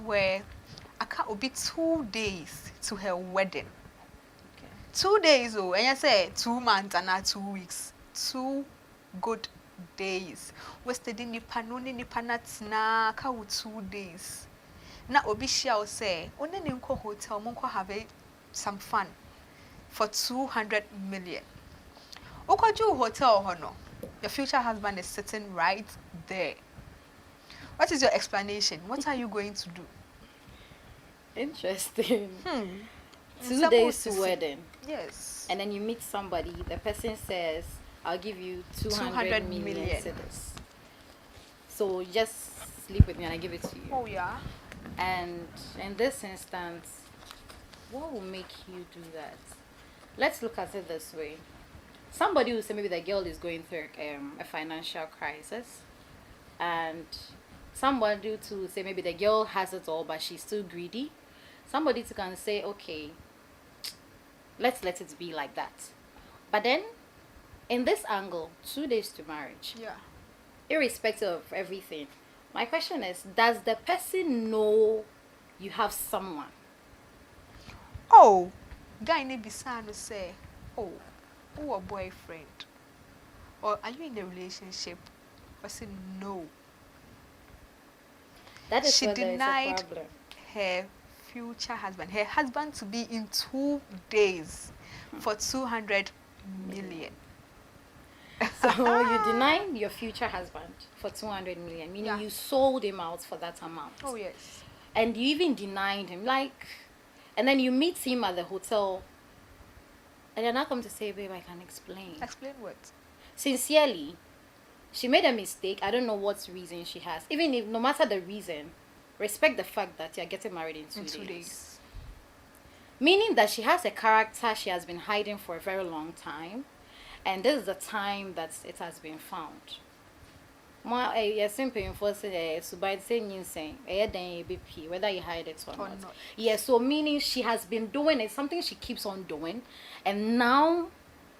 Where I can't be 2 days to her wedding. Okay. 2 days, oh, and you say 2 months and not 2 weeks. 2 good days. We're studying nipa no ni nipa na ka wo 2 days. Na obi share will say, only ni nko hotel, monko have some fun for 200 million. Okwaju hotel hono. Your future husband is sitting right there. What is your explanation? What are you going to do? Interesting. 2 Some days to will say- wedding. Yes. And then you meet somebody, the person says, I'll give you 200 200 million million. cedis. So you just sleep with me and I give it to you. Oh yeah. And in this instance, what will make you do that? Let's look at it this way. Somebody will say maybe the girl is going through a financial crisis, and somebody to say maybe the girl has it all but she's still greedy. Somebody to can say, okay, let's let it be like that. But then, in this angle, 2 days to marriage, Yeah. irrespective of everything, my question is, does the person know you have someone? Oh, guy ne bisa no say, oh, who a boyfriend? Or are you in a relationship? I said no. That is She where there is a denied problem. her future husband, her husband to be in 2 days for 200 million. So you denied your future husband for 200 million, meaning Yeah. you sold him out for that amount. Oh yes. And you even denied him, and then you meet him at the hotel, and you're not come to say, babe, I can explain. Explain what? Sincerely, she made a mistake. I don't know what reason she has. Even if, no matter the reason, respect the fact that you're getting married in 2 In days. 2 days. Meaning that she has a character she has been hiding for a very long time, and this is the time that it has been found. Yes, simply enforcing so by saying you saying whether you hide it or not. not. Yes, so meaning she has been doing it, something she keeps on doing, and now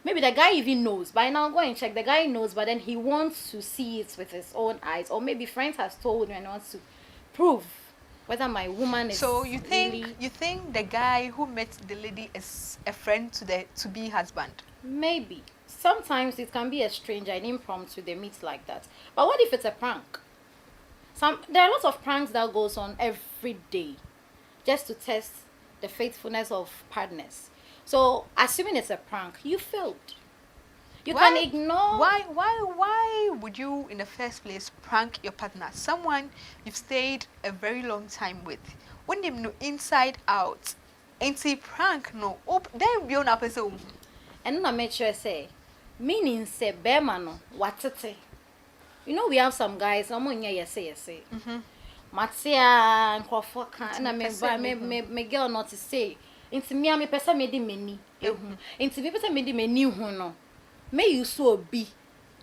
maybe the guy even knows. By now, go and check. The guy knows, but then he wants to see it with his own eyes, or maybe friends has told him and wants to prove whether my woman is. So you think really, the guy who met the lady is a friend to the to be husband? maybe sometimes it can be a stranger, an impromptu they meet like that. But what if it's a prank? There are lots of pranks that goes on every day, just to test the faithfulness of partners. So assuming it's a prank, you failed. You Why- can ignore. Why would you in the first place prank your partner? Someone you've stayed a very long time with. When you know inside out. Ain't he prank no. Oh, then be on a person. And then I make sure say, meaning say bema no watete. You know we have some guys. Yes say. Matia and Crawford and I me girl not to say. Into me, I'm a person made in many. Into me, person made in many who no. May you so be.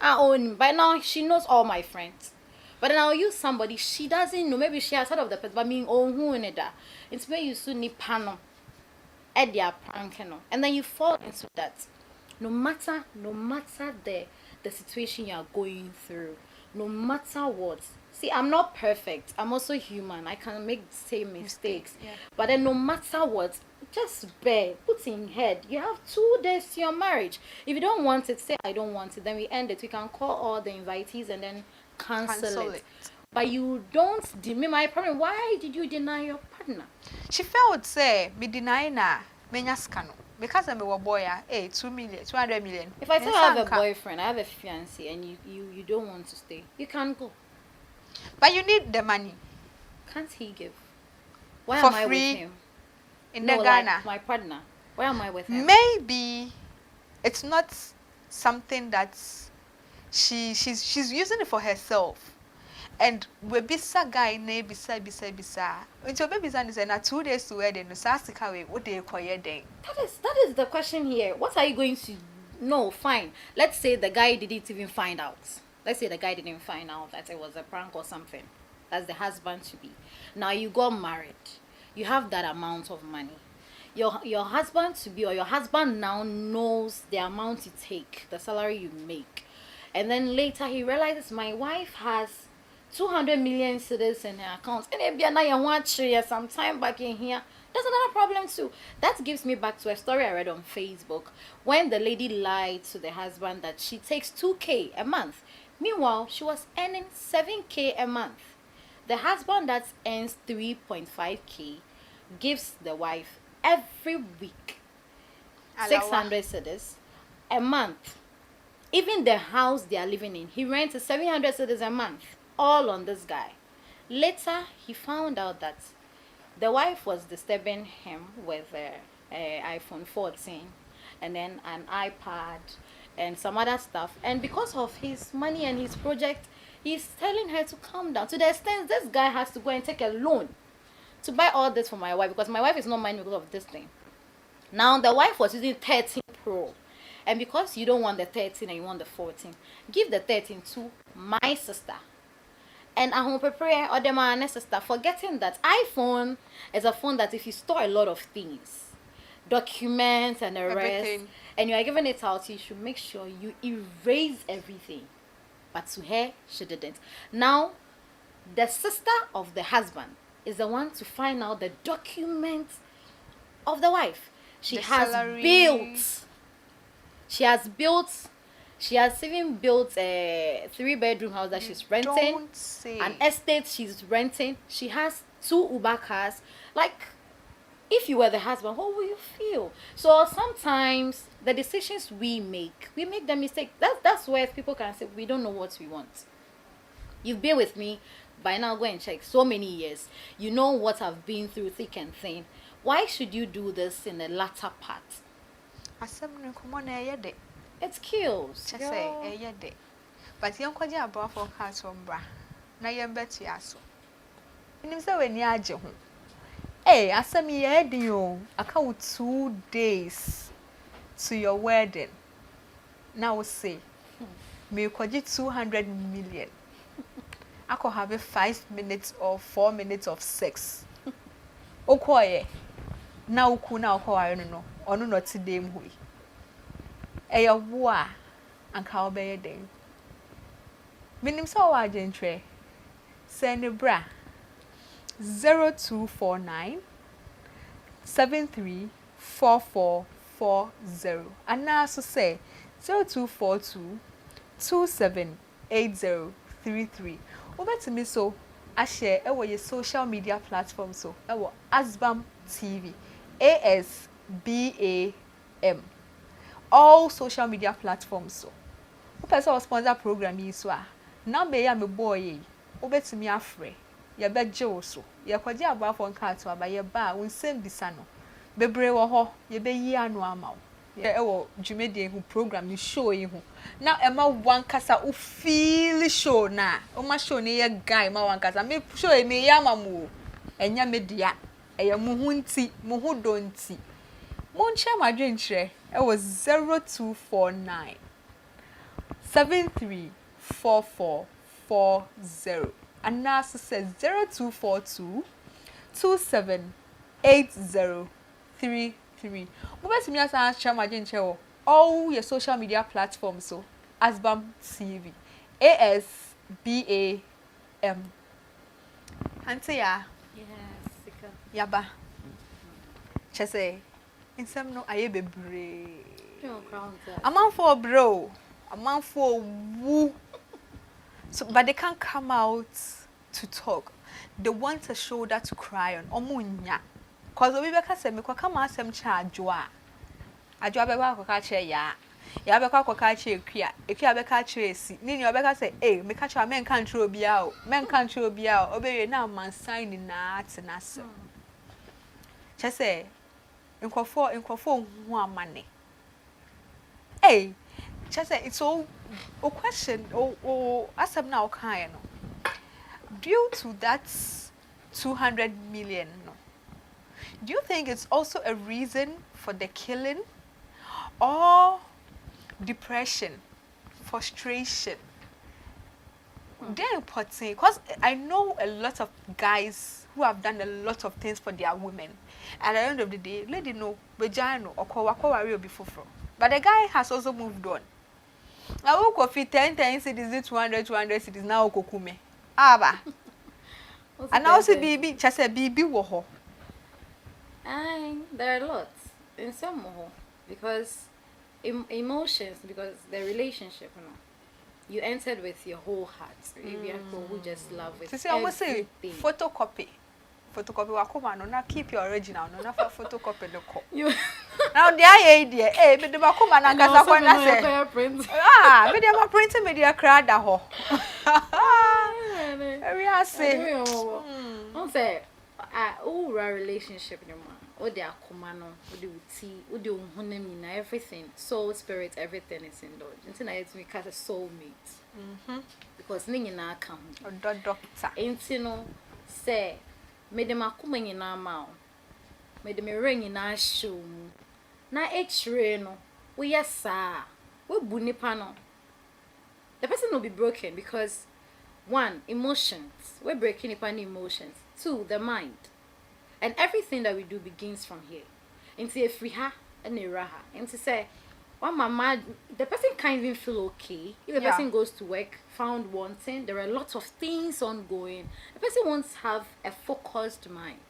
I own by now she knows all my friends. But then I'll use somebody she doesn't know. Maybe she has heard of the person, but mean oh who in it that. It's where you soon need panel. At their prank, and then you fall into that. No matter the situation you are going through, no matter what. See, I'm not perfect. I'm also human. I can make the same mistakes. Yeah. But then no matter what, just bear, put in head. You have 2 days to your marriage. If you don't want it, say I don't want it. Then we end it. We can call all the invitees and then cancel it. But you don't my problem. Why did you deny your partner? She felt say me deny na menya scano. Because I'm a boy, 2 million, 200 million. If I tell you I have a boyfriend, I have a fiancé, and you don't want to stay, you can go. But you need the money. Can't he give? Why For am I free with him? in No, the like Ghana. my partner. Why am I with him? Maybe it's not something that she's using it for herself. And we bisa guy ne bisa. Until baby is na 2 days to wedding, no sasika we what they call then. That is the question here. What are you going to? No, fine. Let's say the guy didn't even find out. Let's say the guy didn't find out that it was a prank or something. That's the husband to be. Now you got married. You have that amount of money. your husband to be or your husband now knows the amount you take, the salary you make, and then later he realizes my wife has 200 million cedis in her account, and maybe I want some time back in here. That's another problem too. That gives me back to a story I read on Facebook when the lady lied to the husband that she takes 2K a month. Meanwhile, she was earning 7K a month. The husband that earns 3.5K gives the wife every week 600 cedis a month. Even the house they are living in, he rents 700 cedis a month, all on this guy. Later, he found out that the wife was disturbing him with a iPhone 14 and then an iPad and some other stuff. And because of his money and his project, he's telling her to calm down. To the extent this guy has to go and take a loan to buy all this for my wife, because my wife is not minding because of this thing. Now the wife was using 13 Pro. And because you don't want the 13 and you want the 14, give the 13 to my sister. And I won't prepare or the my sister, forgetting that iPhone is a phone that if you store a lot of things, documents and the rest, and you are giving it out, you should make sure you erase everything. But to her, she didn't. Now, the sister of the husband is the one to find out the documents of the wife. She has even built a 3-bedroom house that she's renting, an estate she's renting. She has 2 Uber cars. Like, if you were the husband, what will you feel? So sometimes the decisions we make the mistake. That's where people can say we don't know what we want. You've been with me by now, go and check so many years. You know what I've been through thick and thin. Why should you do this in the latter part? It kills. Just say, but young Kwaja above for cars from Bra. Now you're better, yasso. And him so when you are home. Hey, I saw me you. I count 2 days to your wedding. Now say, me could 200 million. I could have 5 minutes or 4 minutes of sex. Okoye. Now kuna okoye no. Onu not today mhui. Eya wa anka obeye den. Minim so wa gentre. Send bra 0249 734440 and now so say 0242 278033. Over to me so I share your social media platform so Asbam TV ASBAM all social media platforms so person sponsor program yi so now me ya me boy over to me afre ya beje wo so ya kwaje abafo nka to aba ye ba unsem bisa no bebre wo ho ye be yi anu ama wo ye dwumedie hu program ni show yi hu na ema wan kasa u feel show na o ma show ni ye guy ma wan kasa me show e me ya mamu enya media eye mu hu nti mu hu do nti mon share my dream share 0249 734440 and now says 0242 278033. Mobile to me as I share my dream share all your social media platforms so Asbam TV ASBAM. Auntie ya. Yes, Yaba. Chese. In some no aye bebre. A man for bro. A man for woo. So but they can't come out to talk. They want a shoulder to cry on. Omunya. Cause we beka say me kwa kama asem cha adwoa. Adwoa beka kwa ka che ya. Ya beka kwa ka che ekua. Ekua beka che esi. Nini obeka say eh me ka cha men kan tro bia o. Men kan tro bia o. Obewe na man sign na atenase. Chese nkofo hu amane. Hey, just it's all a question asem na okan no. Due to that 200 million no. Do you think it's also a reason for the killing or depression, frustration? They're important because I know a lot of guys who have done a lot of things for their women. At the end of the day, lady no, vagina or wako before. But the guy has also moved on. Now, who coffee 10 cities, 200 cities now, kokume. Aba. And also, BB, just a BB woho. There are lots in some more because emotions, because the relationship, you entered with your whole heart. If you are people who just love it. To say, I must say, photocopy wakoma no na keep your original no na photocopy the cop. Now the idea, but the wakoma na kasa kwa na say. Me dey print media crowd da ho. We are say. On say relationship no man. O de akoma no, o de uti, o de unhunem na everything. Soul, spirit, everything is indulged. Until I me cast a soulmate. Because ninyi na aka ho. O doctor. Enti no say me de makoma nyina ma o. Me de me ring nyina show mu. Na echire no, we yesa. We bu nipa no. The person will be broken because one, emotions. We're breaking nipa emotions. Two, the mind. And everything that we do begins from here. Into if we ha and a raha. And to say, one mama, the person can't even feel okay. If the person goes to work, found wanting, there are lots of things ongoing. The person wants to have a focused mind.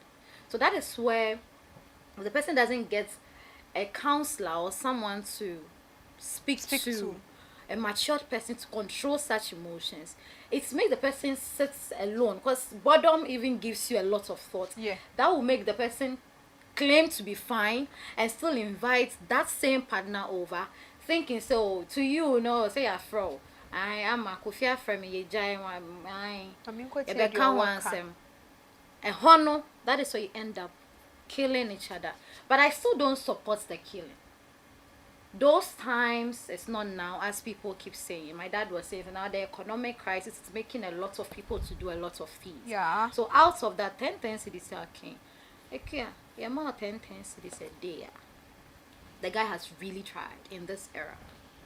So that is where the person doesn't get a counselor or someone to speak to a matured person to control such emotions. It makes the person sit alone because boredom even gives you a lot of thought. Yeah. That will make the person claim to be fine and still invite that same partner over, thinking so to you know say a fro. I am a kofia from ye giant I can't want them. A honor, that is why you end up killing each other. But I still don't support the killing. Those times, it's not now, as people keep saying. My dad was saying now the economic crisis is making a lot of people to do a lot of things. Yeah. So out of that 10 cities okay. Okay, yeah, more 10 cities a day. The guy has really tried in this era.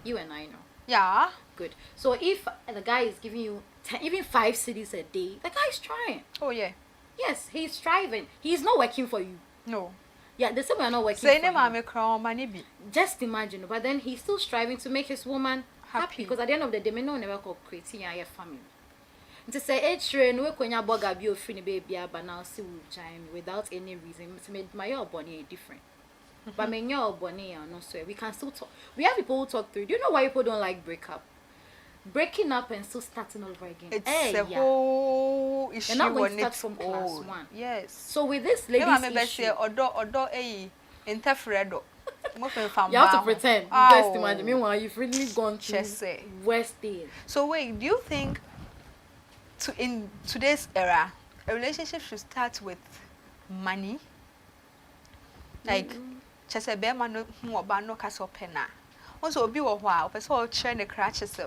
You and I know. Yeah. Good. So if the guy is giving you 10, even 5 cities a day, the guy is trying. Oh yeah. Yes, he's striving. He's not working for you. No. Yeah, the same we are not working say for him. Just imagine, but then he's still striving to make his woman happy because at the end of the day, me no never go creating a family. To say train we kwenya boga bi ofri ni baby but now see we join without any reason. To make my your body different. But me your body no so we can still talk. We have people who talk through. Do you know why people don't like breakup? Breaking up and still starting over again. It's a whole issue. You're not going to start from class 1. Yes. So with this lady's issue, odo interferedo. You have to pretend. Just imagine. Meanwhile, you've really gone to West End. So wait, do you think in today's era, a relationship should start with money? Like, just a bear man who are no castle penna. Also, be a while, but so train the crutches.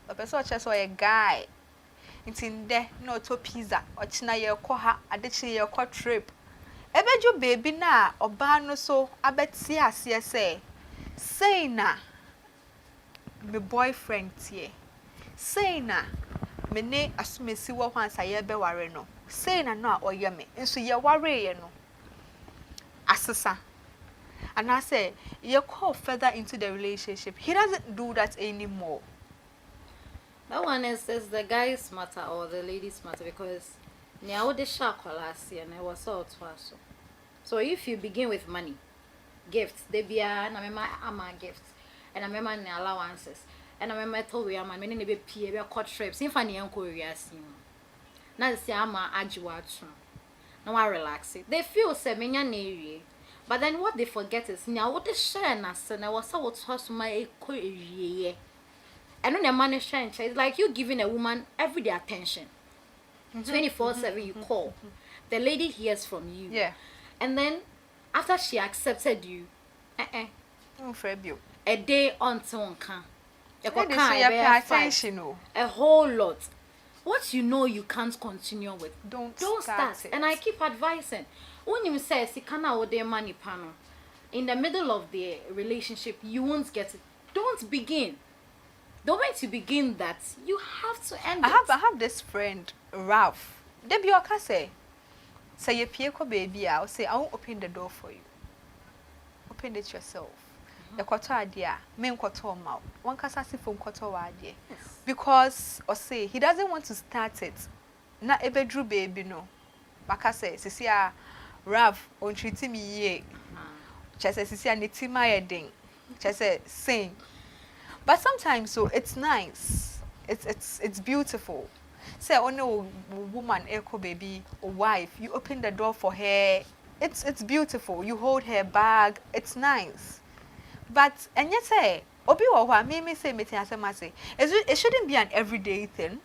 A person just a guy. It's in there, no to pizza, or china your coha, a ditching your court trip. Ebe jo baby na, or no so, I bet say na, my boyfriend tie. Say na, me ne asume si wo once I be ware no. Say na no or yeme, and so ye worry no. Asesa. And I say, you call further into the relationship. He doesn't do that anymore. That one is the guy's matter or the lady's matter because now the shark last year and I was all twice. So if you begin with money, gifts, they be and I remember my gifts and I remember the allowances and I remember told we are my many be pay be court trips in funny uncle we are seeing. Now say I'm ajuatu. Now I relax it. They feel say menya na but then what they forget is now what the share na say na was so to my eko and when your man is trying, it's like you giving a woman everyday attention. 24/7 you call. The lady hears from you. Yeah. And then after she accepted you, a day until one can. A whole lot. What you know you can't continue with. Don't start. And I keep advising. When you say sikana or their money panel, in the middle of the relationship, you won't get it. Don't begin. The way to begin that, you have to end it. I have this friend, Ralph. Debbie Okase. Say you pay ko baby, I'll say I won't open the door for you. Open it yourself. The quarter idea, main quarter mouth. One casasi from quarter idea. Because or say he doesn't want to start it. Na ebedru baby no. Maka say sisi a Rav on treat me ye. Chese sisi a netima yeding. Chese sing. But sometimes so it's nice. It's beautiful. Say only a woman echo baby or wife, you open the door for her. It's beautiful. You hold her bag. It's nice. But and yet say obi wa me say meeting say it shouldn't be an everyday thing.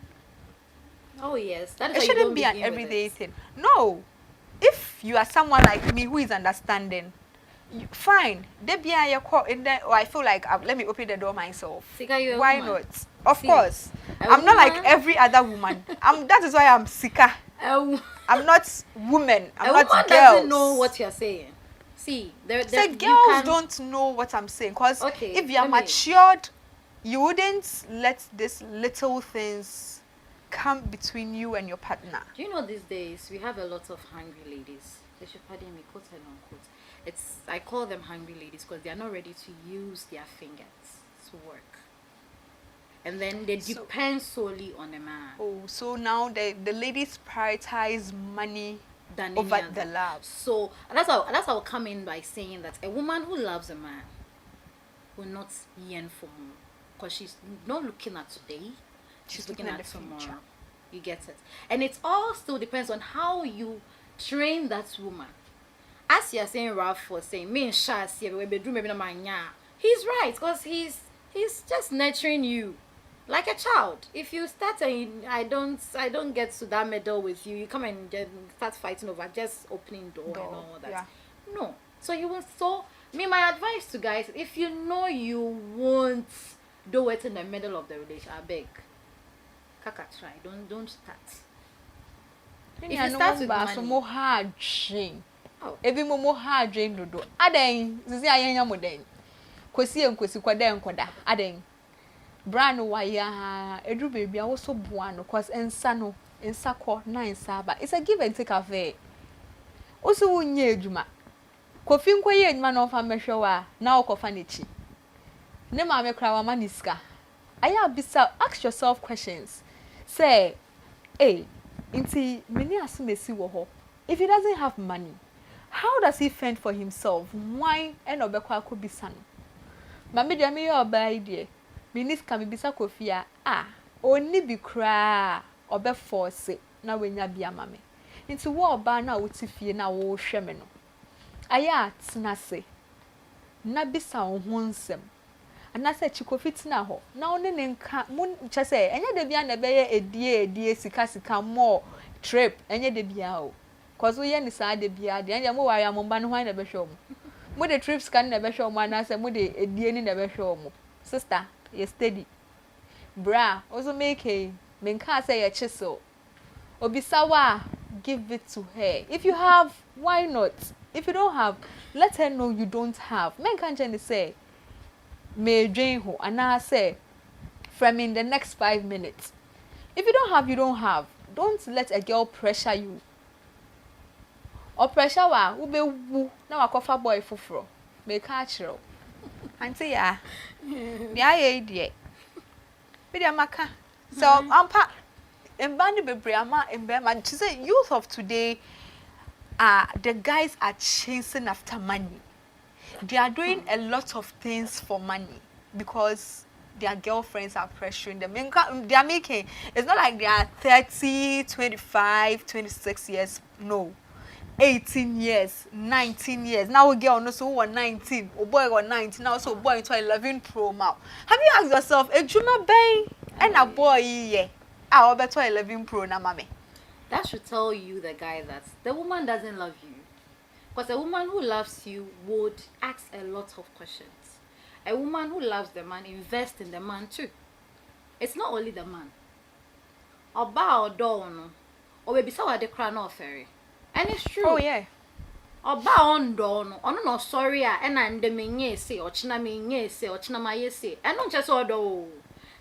Oh yes, that is it shouldn't be an everyday thing. No. If you are someone like me who is understanding, fine. There be a call in there, or I feel like let me open the door myself. Why not? Of course. I'm not like every other woman. That is why I'm sicker. I'm not woman. I'm not girls. Doesn't know what you're saying. See, girls don't know what I'm saying. Because if you are matured, you wouldn't let these little things come between you and your partner. Do you know these days we have a lot of hungry ladies? They should pardon me, quote and unquote. I call them hungry ladies because they are not ready to use their fingers to work. And then they depend solely on a man. Oh, so now the ladies prioritize money than over the love. So that's how I'll come in by saying that a woman who loves a man will not yearn for more. Because she's not looking at today, she's looking at tomorrow. Future. You get it? And it all still depends on how you train that woman. As you're saying, Ralph was saying, me and Shas here, he's right, because he's just nurturing you like a child. If you start and I don't get to that middle with you, you come and start fighting over just opening door and all that. Yeah. No. So my advice to guys, if you know you won't do it in the middle of the relationship, I beg. Kaka try. Don't start. If you start with money, more hard dream. Ebi mo hard dream dodo. Aden, sisi ayenya moden. Kwesi kwada enkoda. Aden. Brand waya edu baby a wo so boa no cause ensa ko na ensa ba. It's a give and take affair. Oso wonye adwuma. Kofi nkoye adwuma na ofa mehwe wa na okofa nechi. Ne ma me kra wa maniska. Aya bisa ask yourself questions. Say, hey, inti many asumesi wo ho. If he doesn't have money, how does he fend for himself? Why and obekwa ko bisa no? Mama dia me your idea. Minister me bisa kofia oni bi kra obe force na wenya bia mame. Nti wo oba na wo tifie na wo hwe me no. Aya tena se. Na bisa wo ho nsem. Anase chikofiti na ho na one ne nka mun chese enye de bia na beye edie sika more trip enye de bia o cause we ni sa de bia de enye mo wari amomba no hwan na be hwe mo de trips kan na be hwe mo anase mo de edie ni na be hwe mo sister you steady bra also make me nka say ye chiso obisawa give it to her. If you have, why not? If you don't have, let her know you don't have. Men can't say may drain ho and I say from in the next 5 minutes. If you don't have, you don't have. Don't let a girl pressure you. Or pressure wa ube wu na wakofa boy fufro. Make catch you. Auntie ya. Yeah dear. Bidia maka. So ampa embani bebre ama embema. She say youth of today the guys are chasing after money. They are doing a lot of things for money because their girlfriends are pressuring them. They are making, it's not like they are 30, 25, 26 years. No. 18 years, 19 years. Now a girl knows who was 19, or boy was 19, now so boy into 11 Pro now. Have you asked yourself, a Juma Bay and a boy, yeah, I'll bet 11 Pro na mame. That should tell you, the guy, that the woman doesn't love you. Because a woman who loves you would ask a lot of questions. A woman who loves the man invests in the man too. It's not only the man. Oba or don, or maybe saw the crown of ferry. And it's true. Oh yeah. Oba on don, no sorry, and the menye say, or china menye say, or china maye say, and not just order.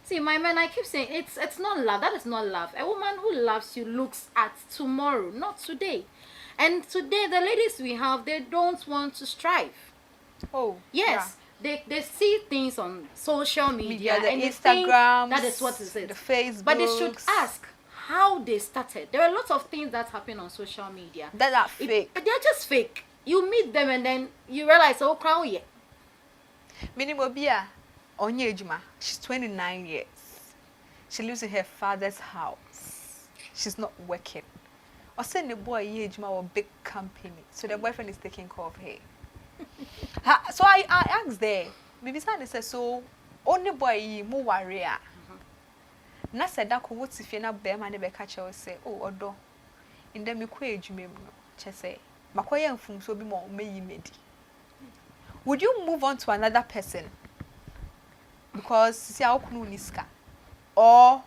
See, my man, I keep saying it's not love. That is not love. A woman who loves you looks at tomorrow, not today. And today, the ladies we have, they don't want to strive. Oh, Yes, they see things on social media, the and they think Instagrams, that is what is it. the Facebooks. But they should ask how they started. There are lots of things that happen on social media that are fake. They're just fake. You meet them and then you realize, oh, crown yeah. Minimum Bia, Onye Ejuma, she's 29 years. She lives in her father's house. She's not working. Or send the boy Ejuma or big company, so the boyfriend is taking care of her. So I asked there, maybe someone said, so only boy mu warrior. Na said that ko what's if you na bear man be catch or say, oh odo. In them you quay Ejuma no. Che say, makoye mfum so bi mo meyi medi. Would you move on to another person? Because see how kunu niska or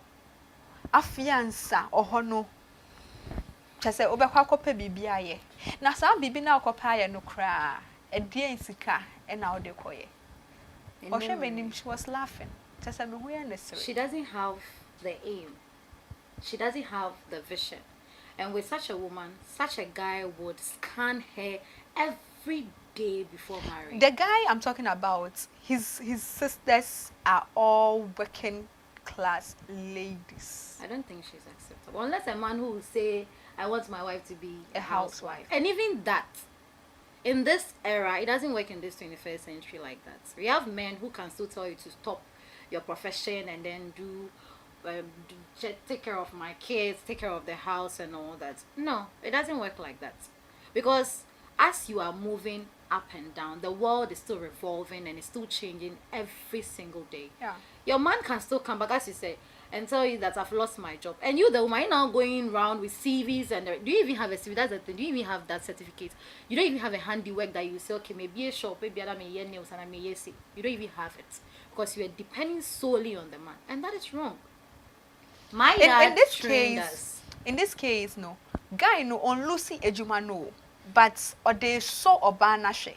afiansa or hono chese obekwa kope bibia ye na sa bibi na okopa ye no kra e die nsika e na ode koye ohwemenim. She was laughing. Chese me hu necessary. She doesn't have the aim. She doesn't have the vision. And with such a woman, such a guy would scan her every day before marriage. The guy I'm talking about, his sisters are all working class ladies. I don't think she's acceptable. Unless a man who will say, I want my wife to be A housewife. And even that, in this era, it doesn't work in this 21st century like that. We have men who can still tell you to stop your profession and then take care of my kids, take care of the house and all that. No, it doesn't work like that. Because as you are moving up and down, the world is still revolving and it's still changing every single day. Yeah. Your man can still come back, as you say, and tell you that I've lost my job. And you, the woman, you're now going around with CVs and do you even have a CV? That's the thing. Do you even have that certificate? You don't even have a handiwork that you say, okay, maybe a shop, maybe I may nails and I may see. You don't even have it because you are depending solely on the man, and that is wrong. My dad trained us. In this case, no. Guy no on Lucy Ejuma no, but or they saw Obana she.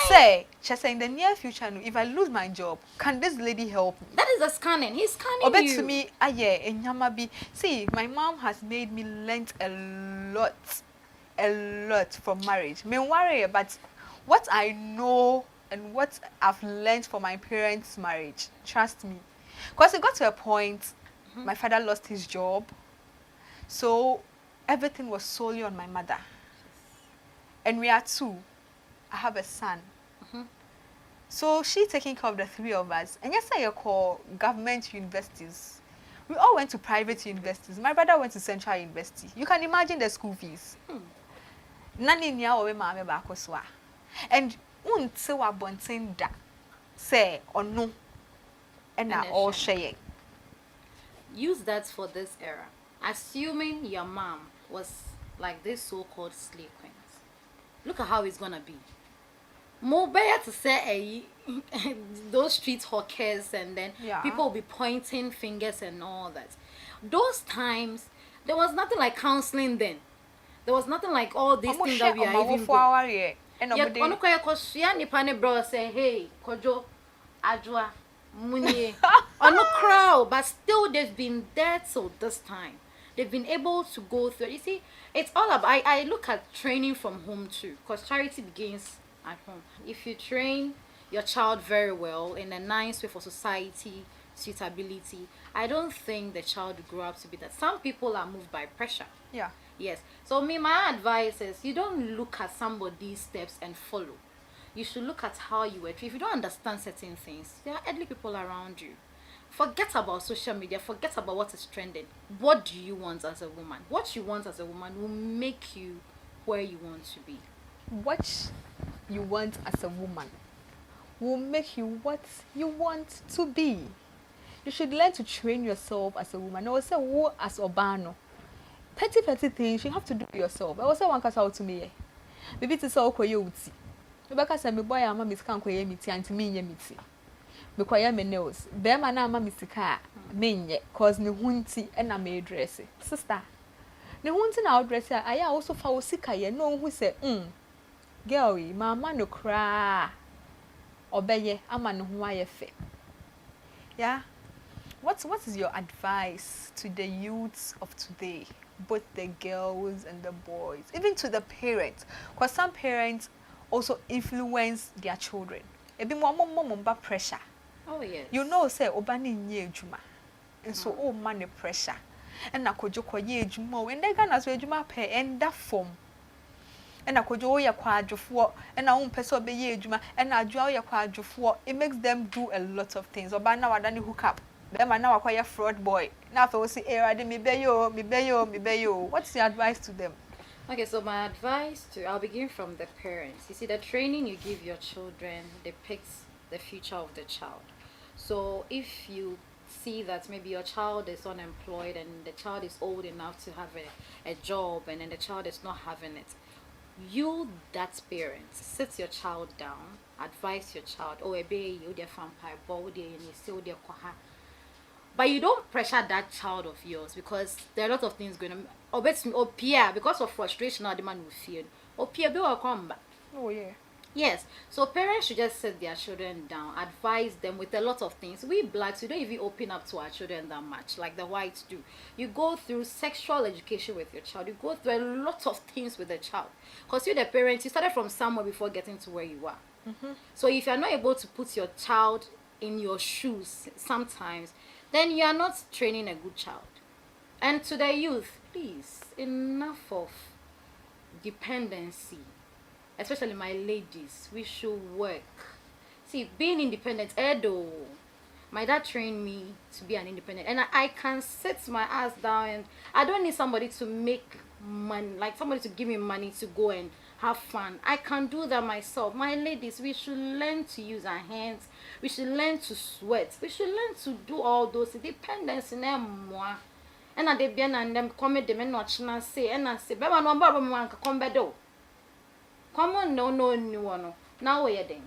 Say, she say in the near future, no, if I lose my job, can this lady help me? That is a scanning. He's scanning Or bet you. to me, and Yamabi. See, my mom has made me learn a lot from marriage. Me worry, but what I know and what I've learned from my parents' marriage, trust me, because it got to a point. My father lost his job, so everything was solely on my mother. And we are two. I have a son. So she taking care of the three of us. And yes, I call government universities. We all went to private universities. My brother went to Central University. You can imagine the school fees. Nani niya owe maame baako so a. And until wa bonten da say or no and all share. Use that for this era. Assuming your mom was like this so-called slave queens. Look at how it's gonna be. More better to say those street hawkers and then people will be pointing fingers and all that. Those times, there was nothing like counseling then. There was nothing like all these things that we are even doing. Say, hey, Kojo, Ajwa, Munye, or no crowd, but still they've been there till this time. They've been able to go through. You see, it's all about. I look at training from home too, because charity begins at home. If you train your child very well in a nice way for society, suitability, I don't think the child will grow up to be that. Some people are moved by pressure. Yeah. Yes. So my advice is you don't look at somebody's steps and follow. You should look at how you were treated. If you don't understand certain things, there are elderly people around you. Forget about social media. Forget about what is trending. What do you want as a woman? What you want as a woman will make you where you want to be. What you want as a woman will make you what you want to be. You should learn to train yourself as a woman. I will say, who as Obano. Petty things you have to do yourself. I will say one case out to me. Maybe it's all coyote. Rebecca said, "My boy, I'm a Miss Canquay meeting and to me, ye meeting. Because I am a nose. Bear my name, Mr. Car, mean ye, cause no hunty and I may dress it. Sister, no hunting our dresser. I also found sick. I know who said, girlie, my man no cry. Obey ye, a man who I fit. Yeah. What is your advice to the youths of today, both the girls and the boys, even to the parents, because some parents also influence their children. Ebi mo mom pressure. Oh yes. You know say oba ni nye adwuma. And so oh man the pressure. And na kojo koye adwuma when they Ghana so adwuma pe and that form. And na kojo oya kwa adwofo and na pese obeye adwuma and na adwa oya kwa adwofo. It makes them do a lot of things. Oba na wada ni hook up. Be man na wakwa fraud boy. Na fe we say erade me beyo. What's your advice to them? Okay, so my advice I'll begin from the parents. You see, the training you give your children depicts the future of the child. So if you see that maybe your child is unemployed and the child is old enough to have a job and then the child is not having it, you, that parent, sit your child down, advise your child, oh, you dear vampire, but you don't pressure that child of yours because there are a lot of things going on. Or peer, because of frustration, the man will feel. Or peer, will come back. Oh, yeah. Yes, so parents should just sit their children down, advise them with a lot of things. We blacks, we don't even open up to our children that much, like the whites do. You go through sexual education with your child. You go through a lot of things with the child. Because you're the parents, you started from somewhere before getting to where you are. So if you're not able to put your child in your shoes sometimes, then you are not training a good child. And to the youth, please, enough of dependency. Especially my ladies, we should work. See, being independent, Edo. My dad trained me to be an independent. And I can sit my ass down and I don't need somebody to make money, like somebody to give me money to go and have fun. I can do that myself. My ladies, we should learn to use our hands. We should learn to sweat. We should learn to do all those independence in them. And I did and them comment them and not say and I say, Baba no baba man come bedo. Come on, no new one. Now we're then.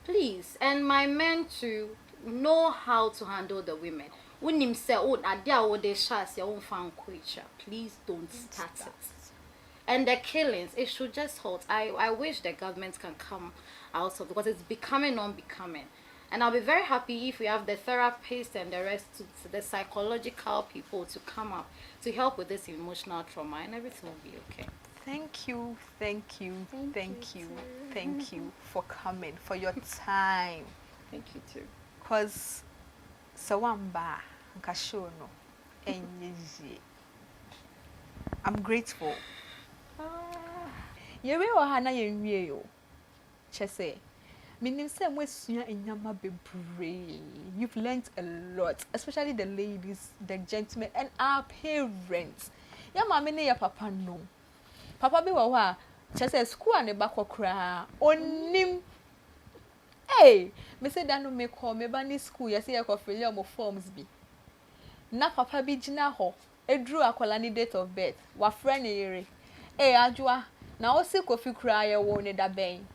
Please, and my men to know how to handle the women. When him say, oh, adia wo de shas your own fan creature. Please don't start it. And the killings, it should just halt. I wish the government can come out of because it's becoming unbecoming. And I'll be very happy if we have the therapists and the rest, the psychological people to come up to help with this emotional trauma and everything will be okay. Thank you for coming, for your time. Thank you too. Because Sawamba Nkashono I'm grateful. Yewe ohana yenwie yo. Chese. Meaning same way suya enyama bebre. You've learned a lot, especially the ladies, the gentlemen, and our parents. Ya mama ne ya papa no. Papa bi wo ha chese school ane bakọ kra onim. Hey, me say that no me call me ba ni school ye say ye ko fill your forms bi. Na papa bi gina ho. Edru akola ni date of birth. Wa friend yere. Hey, adwa. Na o se kofi kra ye wo ne da ben.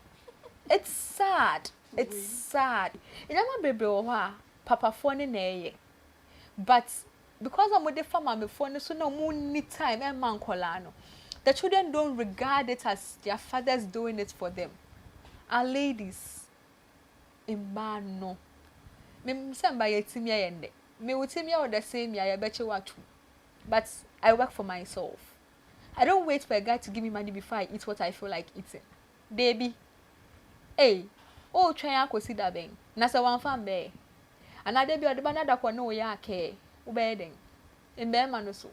It's sad. It's sad. Inama bebe wo ha papa fo ne na eye. But because I'm with the farmer before so no more need time and man kolano. The children don't regard it as their fathers doing it for them. Our ladies in man no. Me samba yetimi yende. Me utimi ya the same ya beche watu. But I work for myself. I don't wait for a guy to give me money before I eat what I feel like eating. Baby. Hey, oh try ya consider ben. Na se wan fan be. Another be odeba na da kwa no ya ke. Ubeden. Embe ma no so.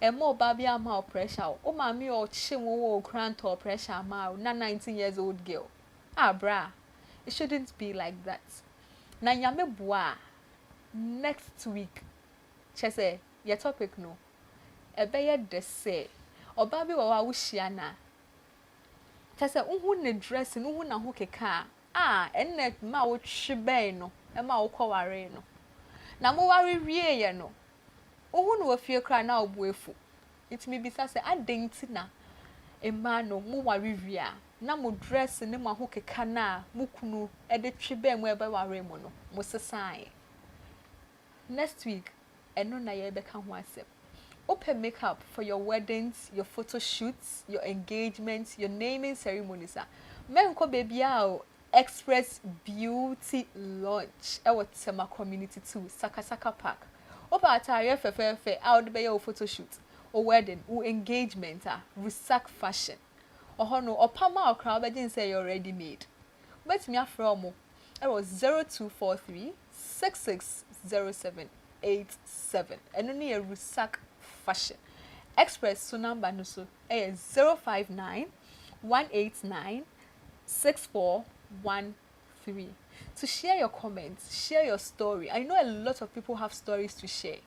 E mo ba bia ma pressure. O ma mi o chim wo grant or pressure ma na 19 years old girl. Ah bra. It shouldn't be like that. Na nyame boa next week. Chese, your topic no. Ebe ye de say. Oba bi wa wuhia na. Chese unhu ne dress no hu na ho keka. Ah, enne ma wo tweben no. E ma wo kware no. Na mo ware wie ye no. Ohu no afie kra na obuefu. It me bisa say adenti na ema no mo ware wie a na mo dress ne mo ho keka na mo kunu e de tweben mo e ba ware mo no. Mo sesan. Next week eno na ye beka ho asem. Open makeup for your weddings, your photo shoots, your engagements, your naming ceremonies. Menko baby a Express Beauty Launch e what Tema Community 2 Sakasaka Park. Opa atare fefefe out be your photo shoot. o wedding o engagement Rusak Fashion oho no opama okra obegin say you already made but me afro mo it was 0243 660787 eno ne ye Rusak Fashion express so number no so 059 189 6413 to share your comments, share your story. I know a lot of people have stories to share.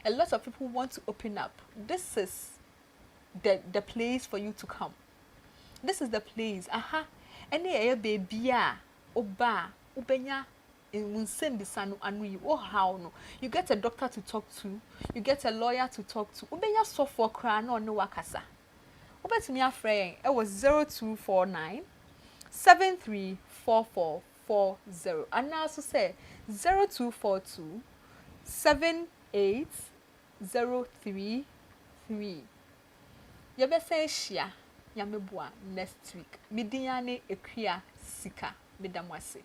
A lot of people want to open up. This is the place for you to come. This is the place. Aha. Any baby oba ubenya insembisano anu oh how no. You get a doctor to talk to, you get a lawyer to talk to. Ubenya so for cry no wakasa. Ubetumi afrɛ it was 0249 734440 and now also say 0242 78033 yebese shia yameboa next week midiane ekua sika medamwase